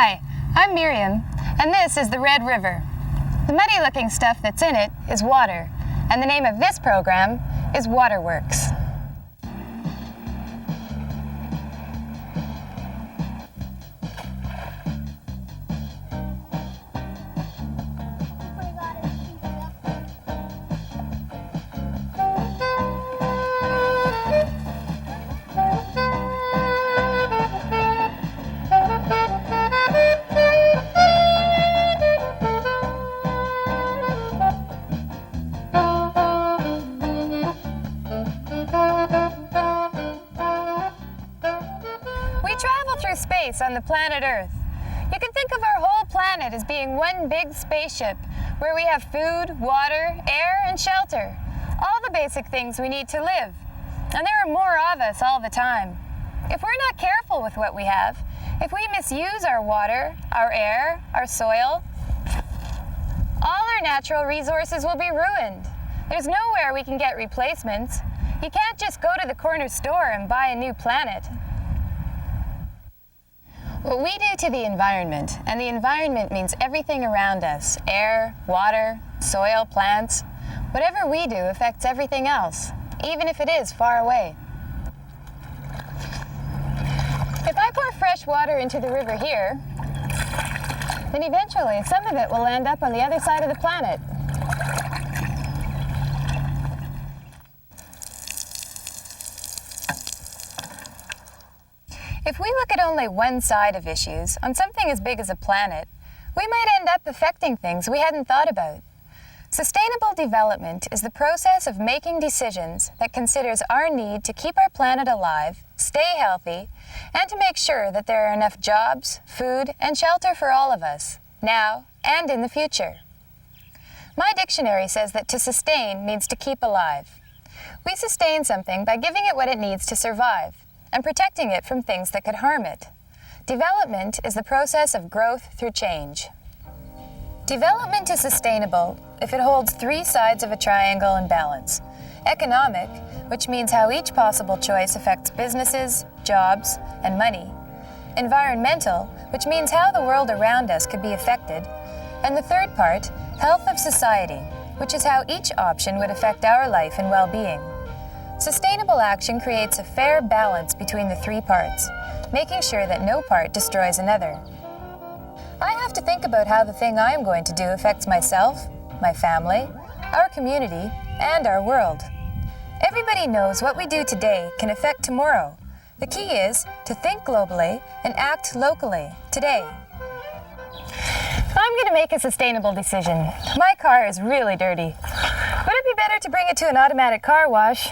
Hi, I'm Miriam, and this is the Red River. The muddy-looking stuff that's in it is water, and the name of this program is Waterworks. Space on the planet Earth. You can think of our whole planet as being one big spaceship where we have food, water, air, and shelter. All the basic things we need to live. And there are more of us all the time. If we're not careful with what we have, if we misuse our water, our air, our soil, all our natural resources will be ruined. There's nowhere we can get replacements. You can't just go to the corner store and buy a new planet. What we do to the environment, and the environment means everything around us, air, water, soil, plants, whatever we do affects everything else, even if it is far away. If I pour fresh water into the river here, then eventually some of it will end up on the other side of the planet. If we look at only one side of issues, on something as big as a planet, we might end up affecting things we hadn't thought about. Sustainable development is the process of making decisions that considers our need to keep our planet alive, stay healthy, and to make sure that there are enough jobs, food, and shelter for all of us, now and in the future. My dictionary says that to sustain means to keep alive. We sustain something by giving it what it needs to survive, and protecting it from things that could harm it. Development is the process of growth through change. Development is sustainable if it holds three sides of a triangle in balance. Economic, which means how each possible choice affects businesses, jobs, and money. Environmental, which means how the world around us could be affected. And the third part, health of society, which is how each option would affect our life and well-being. Sustainable action creates a fair balance between the three parts, making sure that no part destroys another. I have to think about how the thing I am going to do affects myself, my family, our community, and our world. Everybody knows what we do today can affect tomorrow. The key is to think globally and act locally, today. I'm going to make a sustainable decision. My car is really dirty. Would it be better to bring it to an automatic car wash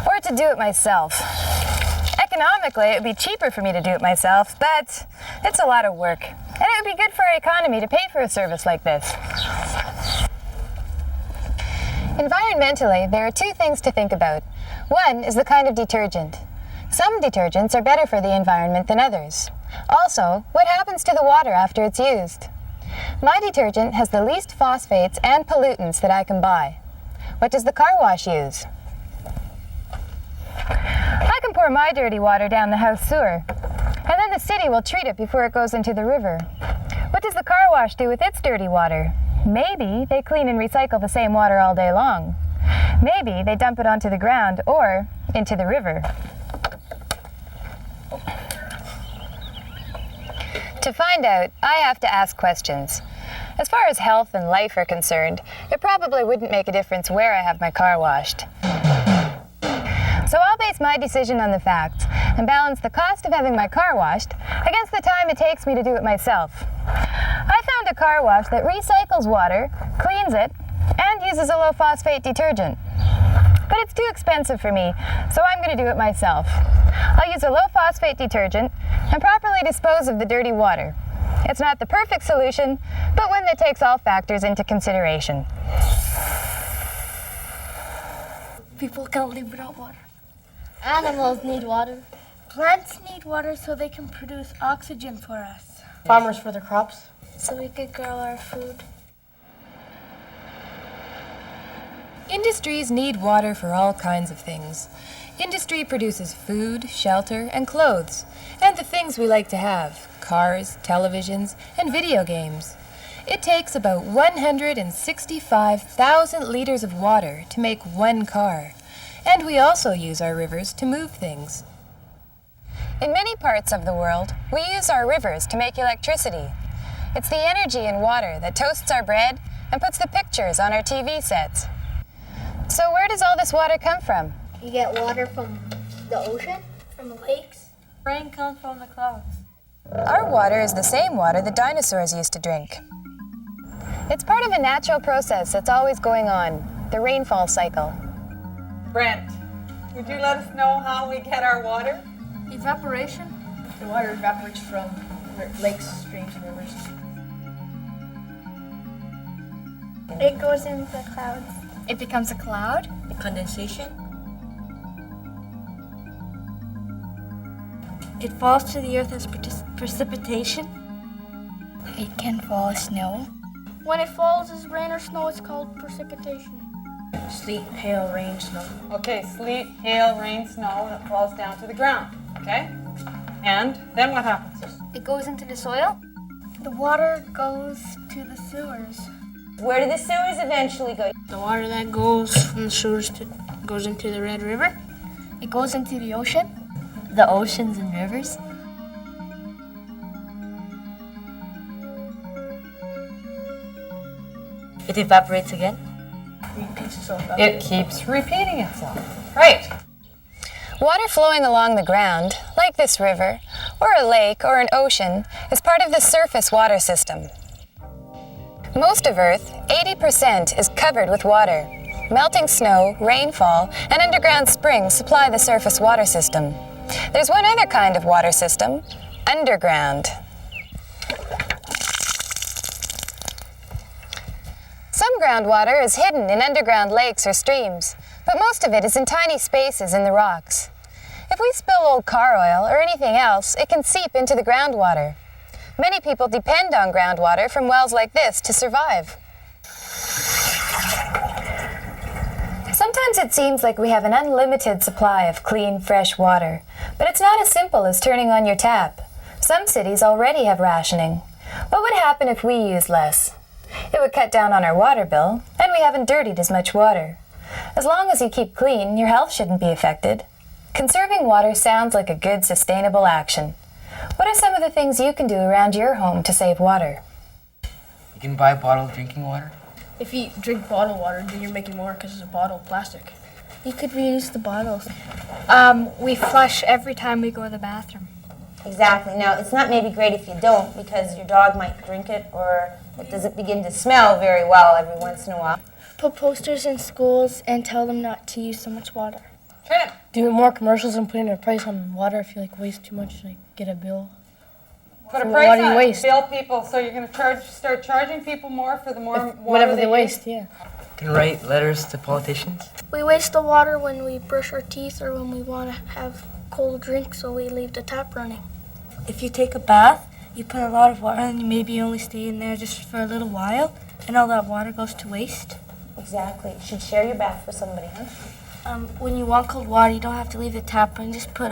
or to do it myself? Economically, it would be cheaper for me to do it myself, but it's a lot of work. And it would be good for our economy to pay for a service like this. Environmentally, there are two things to think about. One is the kind of detergent. Some detergents are better for the environment than others. Also, what happens to the water after it's used? My detergent has the least phosphates and pollutants that I can buy. What does the car wash use? I can pour my dirty water down the house sewer, and then the city will treat it before it goes into the river. What does the car wash do with its dirty water? Maybe they clean and recycle the same water all day long. Maybe they dump it onto the ground or into the river. To find out, I have to ask questions. As far as health and life are concerned, it probably wouldn't make a difference where I have my car washed. So I'll base my decision on the facts and balance the cost of having my car washed against the time it takes me to do it myself. I found a car wash that recycles water, cleans it, and uses a low-phosphate detergent. But it's too expensive for me, so I'm going to do it myself. I'll use a low-phosphate detergent and properly dispose of the dirty water. It's not the perfect solution, but one that takes all factors into consideration. People can't live without water. Animals need water. Plants need water so they can produce oxygen for us. Farmers for their crops. So we could grow our food. Industries need water for all kinds of things. Industry produces food, shelter, and clothes, and the things we like to have: cars, televisions, and video games. It takes about 165,000 liters of water to make one car, and we also use our rivers to move things. In many parts of the world, we use our rivers to make electricity. It's the energy in water that toasts our bread and puts the pictures on our TV sets. So where does all this water come from? You get water from the ocean, From the lakes. Rain comes from the clouds. Our water is the same water the dinosaurs used to drink. It's part of a natural process that's always going on, the rainfall cycle. Brent, would you let us know how we get our water? Evaporation. The water evaporates from lakes, streams, and rivers. It goes into the clouds. It becomes a cloud. Condensation. It falls to the earth as precipitation. It can fall as snow. When it falls as rain or snow, it's called precipitation. Sleet, hail, rain, snow. Okay, sleet, hail, rain, snow, and it falls down to the ground. Okay? And then what happens? It goes into the soil. The water goes to the sewers. Where do the sewers eventually go? The water that goes from the sewers goes into the Red River. It goes into the ocean. The oceans and rivers? It evaporates again? Repeats itself. It keeps repeating itself. Right. Water flowing along the ground, like this river, or a lake or an ocean, is part of the surface water system. Most of Earth, 80%, is covered with water. Melting snow, rainfall, and underground springs supply the surface water system. There's one other kind of water system: underground. Some groundwater is hidden in underground lakes or streams, but most of it is in tiny spaces in the rocks. If we spill old car oil or anything else, it can seep into the groundwater. Many people depend on groundwater from wells like this to survive. Sometimes it seems like we have an unlimited supply of clean, fresh water, but it's not as simple as turning on your tap. Some cities already have rationing. What would happen if we used less? It would cut down on our water bill, and we haven't dirtied as much water. As long as you keep clean, your health shouldn't be affected. Conserving water sounds like a good, sustainable action. What are some of the things you can do around your home to save water? You can buy bottled drinking water. If you drink bottled water, then you're making more because it's a bottled plastic. You could reuse the bottles. We flush every time we go to the bathroom. Exactly. Now, it's not maybe great if you don't, because your dog might drink it, or it doesn't begin to smell very well every once in a while. Put posters in schools and tell them not to use so much water. Trent. Do more commercials and putting a price on water if you waste too much, get a bill. Put a For price what do you on it. waste? Bill people. So you're going to start charging people more for the more water Whatever they use? waste, yeah. You can write letters to politicians. We waste the water when we brush our teeth or when we want to have cold drinks, so we leave the tap running. If you take a bath, you put a lot of water and you maybe only stay in there just for a little while, and all that water goes to waste. Exactly. You should share your bath with somebody, huh? When you want cold water, you don't have to leave the tap running. Just put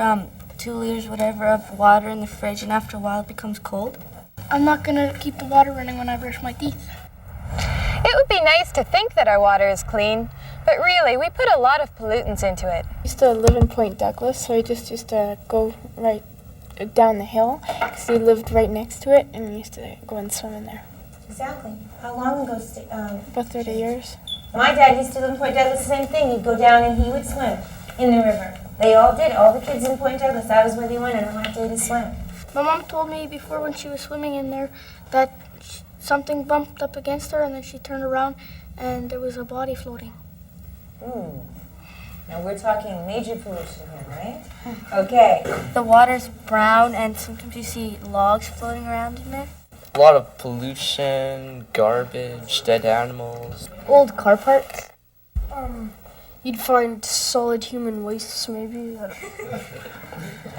2 liters, whatever, of water in the fridge, and after a while it becomes cold. I'm not going to keep the water running when I brush my teeth. It would be nice to think that our water is clean, but really, we put a lot of pollutants into it. I used to live in Point Douglas, so I just used to go right down the hill because we lived right next to it, and we used to go and swim in there. Exactly. How long ago? About 30 years. My dad used to live in Point Douglas, the same thing. He'd go down and he would swim in the river. They all did. All the kids in Point Douglas, that was where they went on a hot day to swim. My mom told me before when she was swimming in there that something bumped up against her, and then she turned around and there was a body floating. Ooh. Now we're talking major pollution here, right? Okay. The water's brown, and sometimes you see logs floating around in there. A lot of pollution, garbage, dead animals. Old car parts. You'd find solid human wastes, maybe.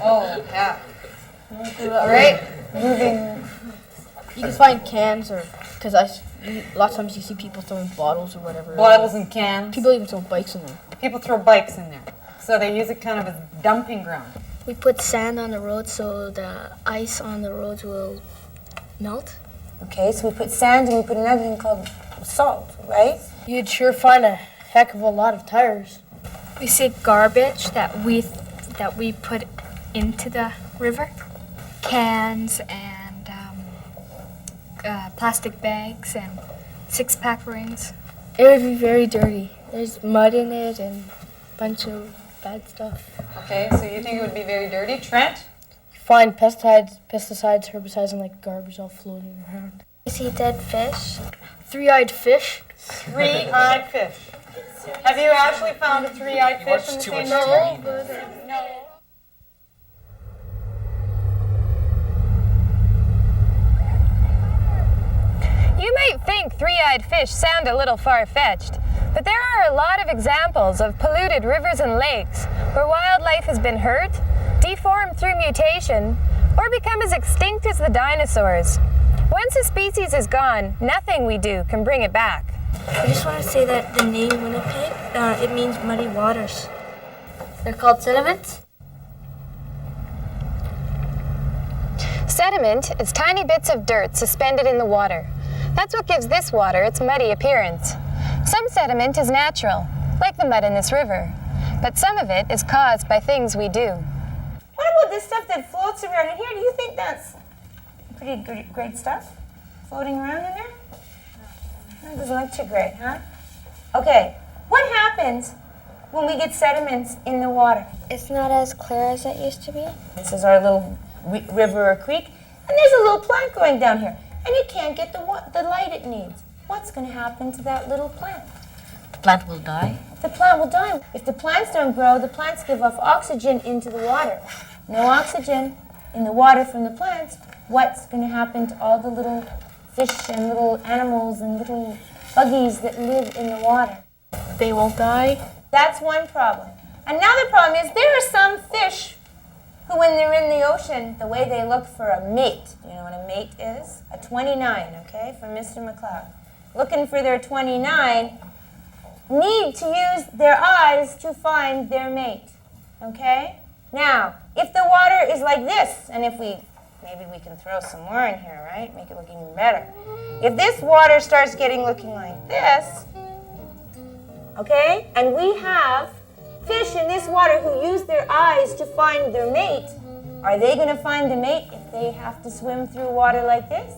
Oh, yeah. Right? Moving. You can find cans or Because a lot of times you see people throwing bottles or whatever. Bottles and cans. People even throw bikes in there. People throw bikes in there. So they use it kind of as dumping ground. We put sand on the road so the ice on the roads will melt. Okay, so we put sand and we put another thing called salt, right? You'd sure find a heck of a lot of tires. We see garbage that we put into the river, cans and plastic bags and six-pack rings. It would be very dirty. There's mud in it and a bunch of bad stuff. Okay, so you think it would be very dirty. Trent? Find pesticides, herbicides, and like garbage all floating around. We see dead fish. Three-eyed fish. Three-eyed fish. Have you actually found a three-eyed fish in the same river? No. You might think three-eyed fish sound a little far-fetched, but there are a lot of examples of polluted rivers and lakes where wildlife has been hurt, deformed through mutation, or become as extinct as the dinosaurs. Once a species is gone, nothing we do can bring it back. I just want to say that the name Winnipeg, it means muddy waters. They're called sediments? Sediment is tiny bits of dirt suspended in the water. That's what gives this water its muddy appearance. Some sediment is natural, like the mud in this river, but some of it is caused by things we do. What about this stuff that floats around in here? Do you think that's pretty great stuff floating around in there? That doesn't look too great, huh? Okay, what happens when we get sediments in the water? It's not as clear as it used to be. This is our little river or creek, and there's a little plant going down here, and it can't get the light it needs. What's going to happen to that little plant? The plant will die. The plant will die. If the plants don't grow, the plants give off oxygen into the water. No oxygen in the water from the plants, what's going to happen to all the little fish and little animals and little buggies that live in the water? They will die. That's one problem. Another problem is there are some fish who, when they're in the ocean, the way they look for a mate, you know what a mate is? A 29, okay, from Mr. McLeod. Looking for their 29, need to use their eyes to find their mate, okay? Now, if the water is like this, and if maybe we can throw some more in here, right? Make it look even better. If this water starts looking like this, okay, and we have fish in this water who use their eyes to find their mate, are they going to find the mate if they have to swim through water like this?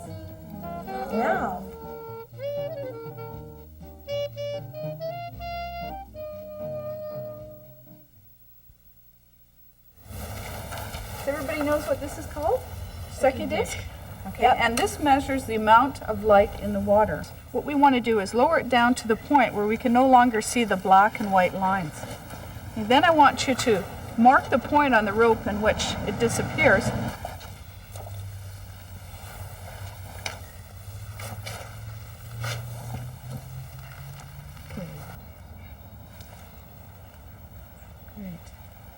No. Everybody knows what this is called? Second disc? Okay, and this measures the amount of light in the water. What we want to do is lower it down to the point where we can no longer see the black and white lines. And then I want you to mark the point on the rope in which it disappears.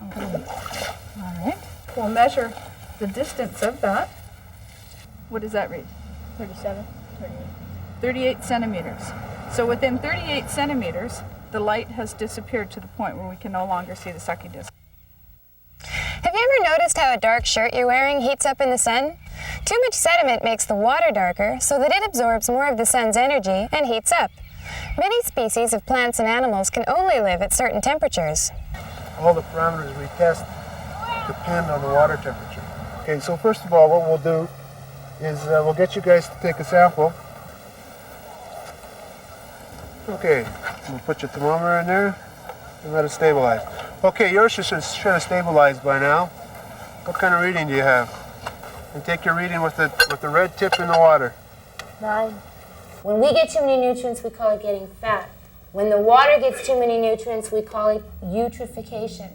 Okay. All right. We'll measure the distance of that. What does that read? 37. 38 centimeters. So within 38 centimeters, the light has disappeared to the point where we can no longer see the sucky disc. Have you ever noticed how a dark shirt you're wearing heats up in the sun? Too much sediment makes the water darker so that it absorbs more of the sun's energy and heats up. Many species of plants and animals can only live at certain temperatures. All the parameters we test depend on the water temperature. Okay, so first of all, what we'll do is we'll get you guys to take a sample. Okay, we'll put your thermometer in there and let it stabilize. Okay, yours should have stabilized by now. What kind of reading do you have? And take your reading with the red tip in the water. 9. When we get too many nutrients, we call it getting fat. When the water gets too many nutrients, we call it eutrophication.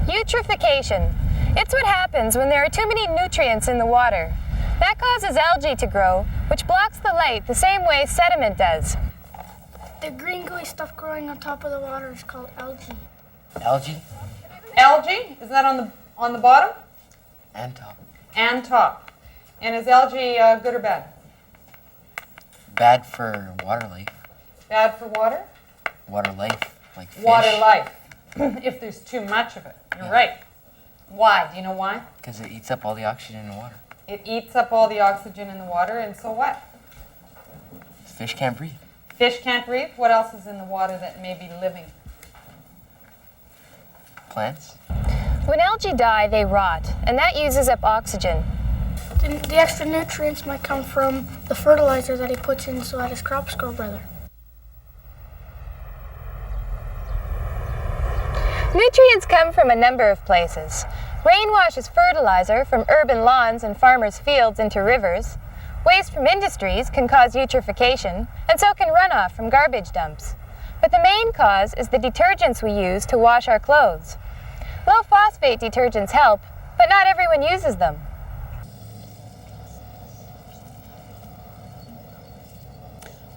Eutrophication. It's what happens when there are too many nutrients in the water. That causes algae to grow, which blocks the light the same way sediment does. The green gooey stuff growing on top of the water is called algae. Algae? Algae? Is that on the bottom? And top. And top. And is algae good or bad? Bad for water life. Bad for water? Water life, like fish. Water life. If there's too much of it. You're right. Why? Do you know why? Because it eats up all the oxygen in the water. It eats up all the oxygen in the water, and so what? Fish can't breathe. Fish can't breathe? What else is in the water that may be living? Plants. When algae die, they rot, and that uses up oxygen. The extra nutrients might come from the fertilizer that he puts in so that his crops grow better. Nutrients come from a number of places. Rain washes fertilizer from urban lawns and farmers' fields into rivers. Waste from industries can cause eutrophication, and so can runoff from garbage dumps. But the main cause is the detergents we use to wash our clothes. Low-phosphate detergents help, but not everyone uses them.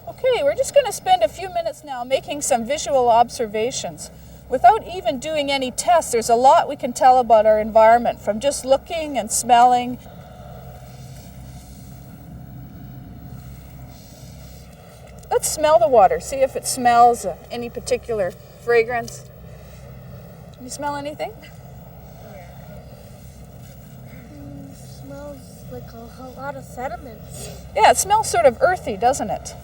Okay, we're just going to spend a few minutes now making some visual observations. Without even doing any tests, there's a lot we can tell about our environment from just looking and smelling. Let's smell the water, see if it smells any particular fragrance. Can you smell anything? Smells like a lot of sediments. Yeah, it smells sort of earthy, doesn't it?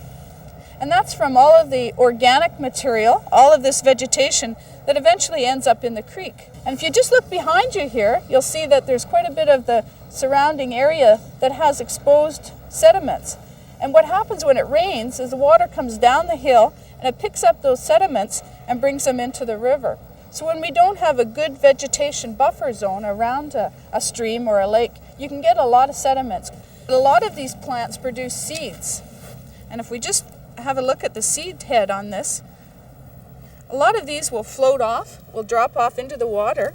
And that's from all of the organic material, all of this vegetation that eventually ends up in the creek. And if you just look behind you here, you'll see that there's quite a bit of the surrounding area that has exposed sediments. And what happens when it rains is the water comes down the hill and it picks up those sediments and brings them into the river. So when we don't have a good vegetation buffer zone around a stream or a lake, you can get a lot of sediments. A lot of these plants produce seeds. And if we just have a look at the seed head on this, a lot of these will float off, will drop off into the water,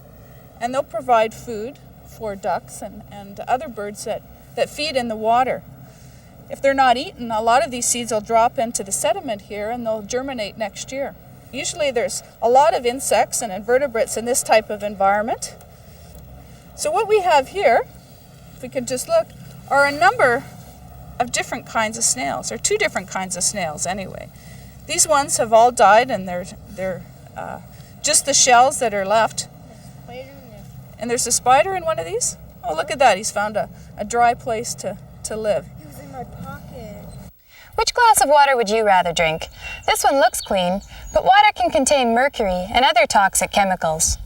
and they'll provide food for ducks and other birds that feed in the water. If they're not eaten, a lot of these seeds will drop into the sediment here and they'll germinate next year. Usually there's a lot of insects and invertebrates in this type of environment. So what we have here, if we can just look, are a number of different kinds of snails, or two different kinds of snails anyway. These ones have all died and they're just the shells that are left. And there's a spider in one of these? Oh, look at that, he's found a dry place to live. It was in my pocket. Which glass of water would you rather drink? This one looks clean, but water can contain mercury and other toxic chemicals.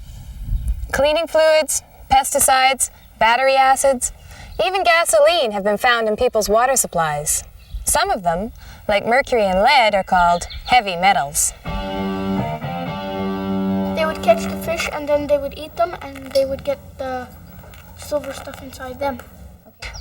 Cleaning fluids, pesticides, battery acids, even gasoline have been found in people's water supplies. Some of them, like mercury and lead, are called heavy metals. They would catch the fish and then they would eat them and they would get the silver stuff inside them.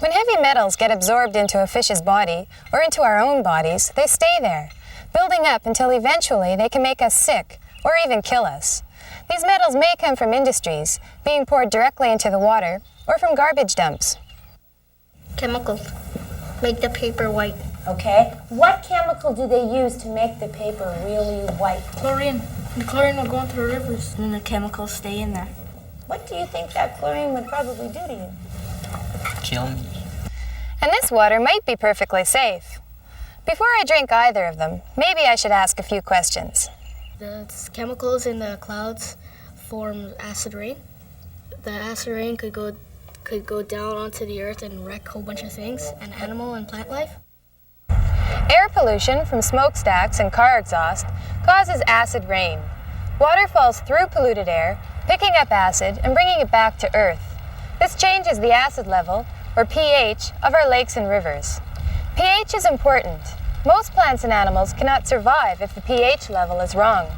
When heavy metals get absorbed into a fish's body or into our own bodies, they stay there, building up until eventually they can make us sick or even kill us. These metals may come from industries, being poured directly into the water, or from garbage dumps. Chemicals make the paper white. Okay. What chemical do they use to make the paper really white? Chlorine. The chlorine will go into the rivers. And the chemicals stay in there. What do you think that chlorine would probably do to you? Kill me. And this water might be perfectly safe. Before I drink either of them, maybe I should ask a few questions. The chemicals in the clouds form acid rain. The acid rain could go down onto the earth and wreck a whole bunch of things, and animal and plant life. Air pollution from smokestacks and car exhaust causes acid rain. Water falls through polluted air, picking up acid and bringing it back to earth. This changes the acid level, or pH, of our lakes and rivers. pH is important. Most plants and animals cannot survive if the pH level is wrong.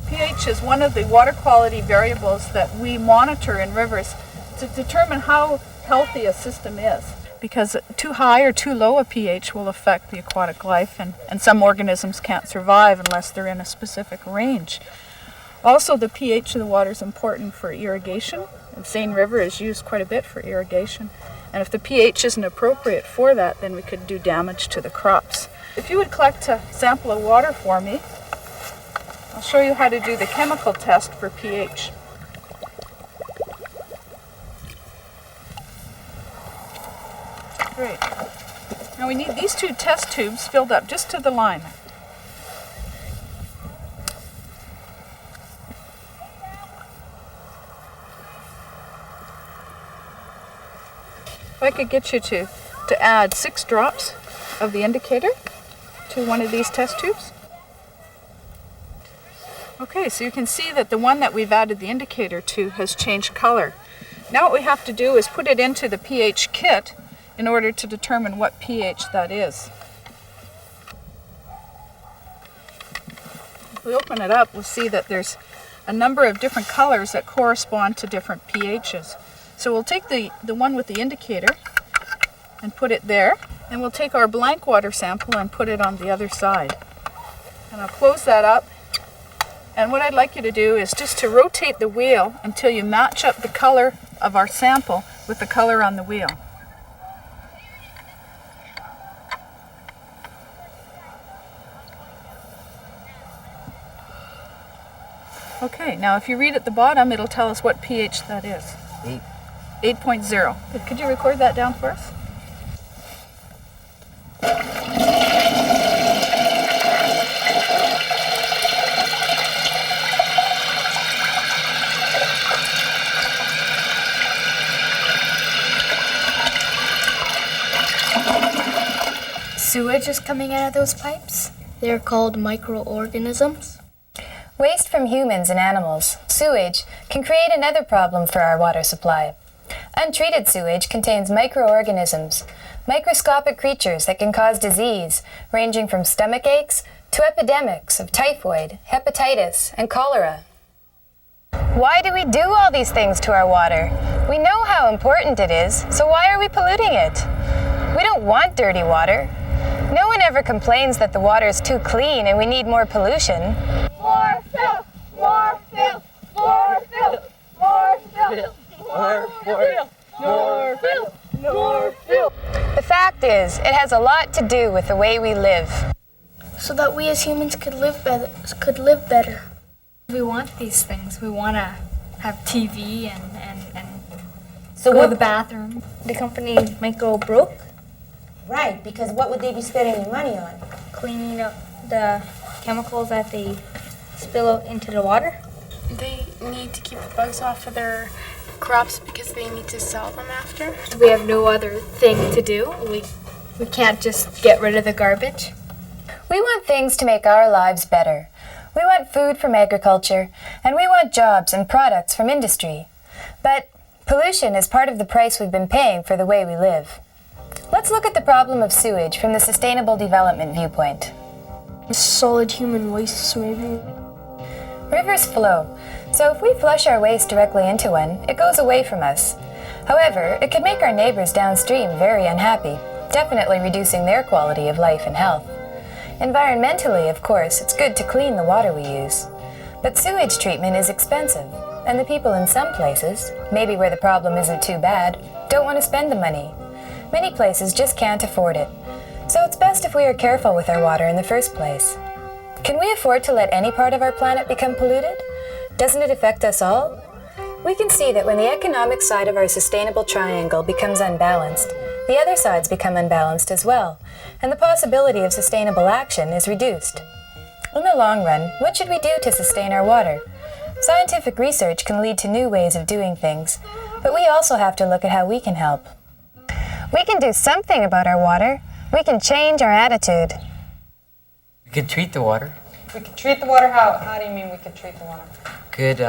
pH is one of the water quality variables that we monitor in rivers to determine how healthy a system is. Because too high or too low a pH will affect the aquatic life, and some organisms can't survive unless they're in a specific range. Also, the pH of the water is important for irrigation. The Seine River is used quite a bit for irrigation. And if the pH isn't appropriate for that, then we could do damage to the crops. If you would collect a sample of water for me, I'll show you how to do the chemical test for pH. Great. Now we need these 2 test tubes filled up just to the line. If I could get you to add 6 drops of the indicator to one of these test tubes. Okay, so you can see that the one that we've added the indicator to has changed color. Now what we have to do is put it into the pH kit in order to determine what pH that is. If we open it up, we'll see that there's a number of different colors that correspond to different pHs. So we'll take the one with the indicator and put it there, and we'll take our blank water sample and put it on the other side. And I'll close that up. And what I'd like you to do is just to rotate the wheel until you match up the color of our sample with the color on the wheel. Okay, now if you read at the bottom, it'll tell us what pH that is. 8.0. Could you record that down for us? Sewage is coming out of those pipes? They're called microorganisms. Waste from humans and animals, sewage, can create another problem for our water supply. Untreated sewage contains microorganisms, microscopic creatures that can cause disease, ranging from stomach aches to epidemics of typhoid, hepatitis, and cholera. Why do we do all these things to our water? We know how important it is, so why are we polluting it? We don't want dirty water. No one ever complains that the water is too clean and we need more pollution. More filth! More filth! More filth! More filth! More filth! More filth! More filth! The fact is, it has a lot to do with the way we live. So that we as humans could live better. We want these things. We want to have TV and So go to the bathroom. The company might go broke. Right, because what would they be spending their money on? Cleaning up the chemicals that they spill out into the water. They need to keep the bugs off of their crops because they need to sell them after. We have no other thing to do. We can't just get rid of the garbage. We want things to make our lives better. We want food from agriculture, and we want jobs and products from industry. But pollution is part of the price we've been paying for the way we live. Let's look at the problem of sewage from the sustainable development viewpoint. Solid human waste, maybe. Rivers flow, so if we flush our waste directly into one, it goes away from us. However, it could make our neighbors downstream very unhappy, definitely reducing their quality of life and health. Environmentally, of course, it's good to clean the water we use. But sewage treatment is expensive, and the people in some places, maybe where the problem isn't too bad, don't want to spend the money. Many places just can't afford it. So it's best if we are careful with our water in the first place. Can we afford to let any part of our planet become polluted? Doesn't it affect us all? We can see that when the economic side of our sustainable triangle becomes unbalanced, the other sides become unbalanced as well, and the possibility of sustainable action is reduced. In the long run, what should we do to sustain our water? Scientific research can lead to new ways of doing things, but we also have to look at how we can help. We can do something about our water. We can change our attitude. We could treat the water. We could treat the water how? How do you mean we could treat the water? Could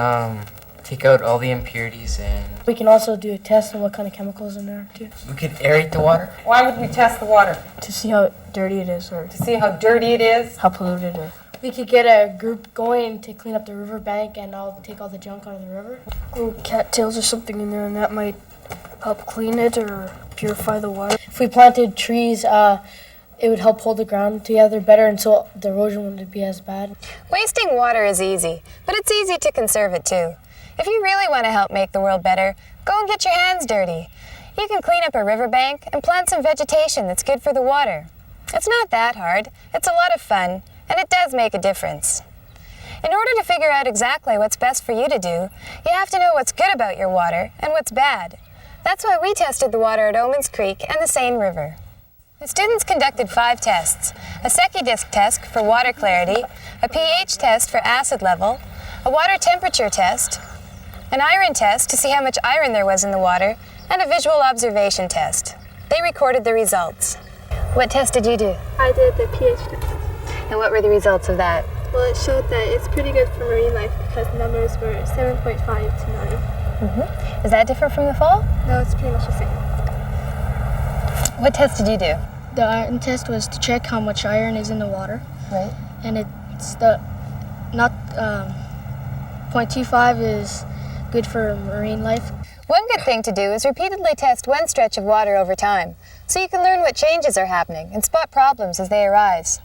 take out all the impurities, and We can also do a test on what kind of chemicals in there too. we could aerate the water. Why would we test the water? To see how dirty it is or To see how dirty it is? how polluted or we could get a group going to clean up the riverbank and I'll take all the junk out of the river. Cattails or something in there and that might help clean it or purify the water. If we planted trees, it would help hold the ground together better and so the erosion wouldn't be as bad. Wasting water is easy, but it's easy to conserve it too. If you really want to help make the world better, go and get your hands dirty. You can clean up a riverbank and plant some vegetation that's good for the water. It's not that hard, it's a lot of fun, and it does make a difference. In order to figure out exactly what's best for you to do, you have to know what's good about your water and what's bad. That's why we tested the water at Omens Creek and the Seine River. The students conducted 5 tests: a Secchi disc test for water clarity, a pH test for acid level, a water temperature test, an iron test to see how much iron there was in the water, and a visual observation test. They recorded the results. What test did you do? I did the pH test. And what were the results of that? Well, it showed that it's pretty good for marine life because the numbers were 7.5 to 9. Is that different from the fall? No, it's pretty much the same. What test did you do? The iron test was to check how much iron is in the water. Right. And it's the, not, 0.25 is good for marine life. One good thing to do is repeatedly test one stretch of water over time, so you can learn what changes are happening and spot problems as they arise.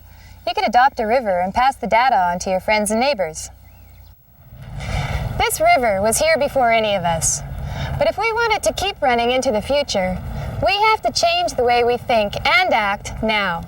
You could adopt a river and pass the data on to your friends and neighbors. This river was here before any of us, but if we want it to keep running into the future, we have to change the way we think and act now.